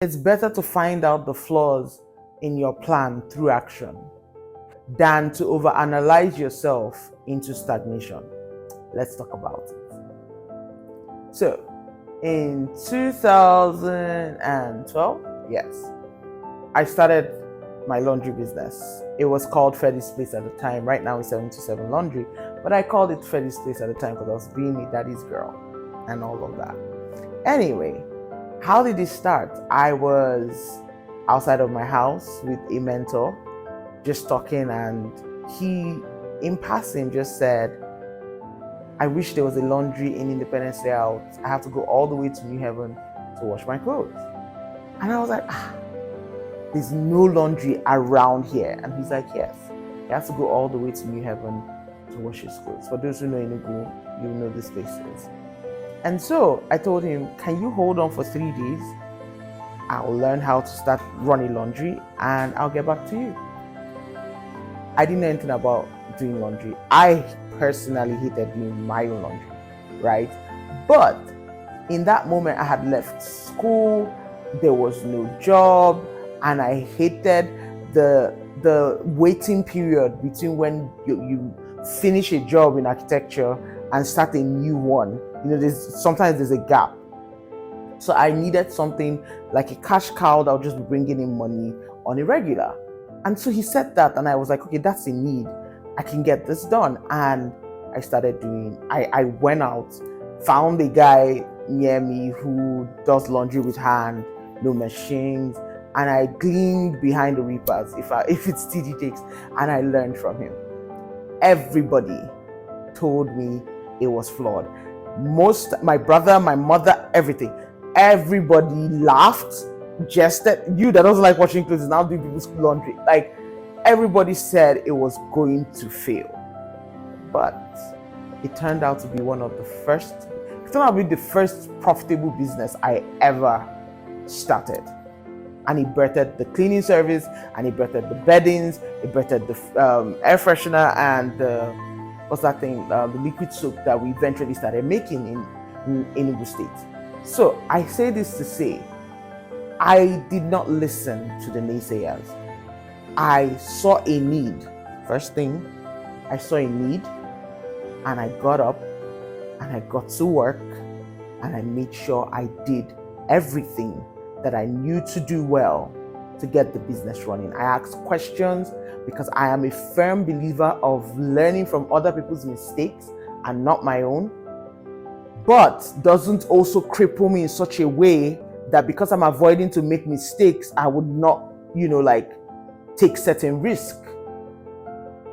It's better to find out the flaws in your plan through action than to overanalyze yourself into stagnation. Let's talk about it. So, in 2012, yes, I started my laundry business. It was called Freddy's Place at the time. Right now it's 727 Laundry, but I called it Freddy's Place at the time because I was being a daddy's girl and all of that. Anyway, how did it start? I was outside of my house with a mentor, just talking, and he, in passing, just said, I wish there was a laundry in Independence Layout. I have to go all the way to New Haven to wash my clothes. And I was like, there's no laundry around here. And he's like, yes, he has to go all the way to New Haven to wash his clothes. For those who know Enugu, you know this place is. And so I told him, can you hold on for 3 days? I'll learn how to start running laundry and I'll get back to you. I didn't know anything about doing laundry. I personally hated doing my own laundry, right? But in that moment, I had left school, there was no job, and I hated the waiting period between when you finish a job in architecture and start a new one. You know, sometimes there's a gap. So I needed something like a cash cow that would just be bringing in money on a regular. And so he said that, and I was like, okay, that's a need. I can get this done. And I started doing, I went out, found a guy near me who does laundry with hand, no machines, and I gleaned behind the reapers if it's TD takes, and I learned from him. Everybody told me it was flawed. My brother, my mother, everything. Everybody laughed, jested. You that doesn't like washing clothes is now doing people's laundry. Like, everybody said it was going to fail. But it turned out to be the first profitable business I ever started. And it birthed the cleaning service, and it birthed the beddings, it birthed the air freshener, and the liquid soap that we eventually started making in Enugu State. So I say this to say, I did not listen to the naysayers. I saw a need. First thing, I saw a need, and I got up and I got to work, and I made sure I did everything that I knew to do well to get the business running. I asked questions because I am a firm believer of learning from other people's mistakes and not my own, but doesn't also cripple me in such a way that because I'm avoiding to make mistakes, I would not, take certain risk.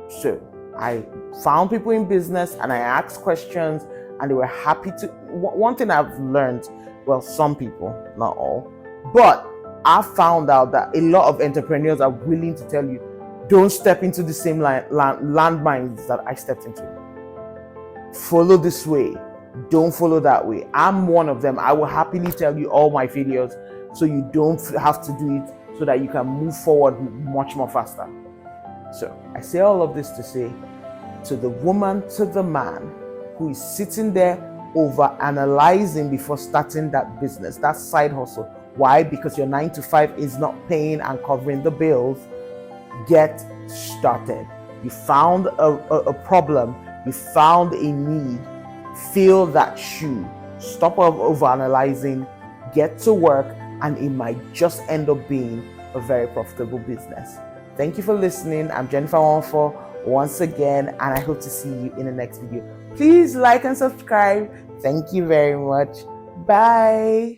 So I found people in business and I asked questions, and they were happy to. One thing I've learned, well, some people, not all, but I found out that a lot of entrepreneurs are willing to tell you, don't step into the same landmines that I stepped into. Follow this way, don't follow that way. I'm one of them. I will happily tell you all my failures so you don't have to do it, so that you can move forward much more faster. So I say all of this to say, to the woman, to the man who is sitting there over analyzing before starting that business, that side hustle. Why? Because your 9 to 5 is not paying and covering the bills. Get started. You found a problem, you found a need, fill that shoe. Stop overanalyzing, get to work, and it might just end up being a very profitable business. Thank you for listening. I'm Jennifer Wanfor once again, and I hope to see you in the next video. Please like and subscribe. Thank you very much. Bye.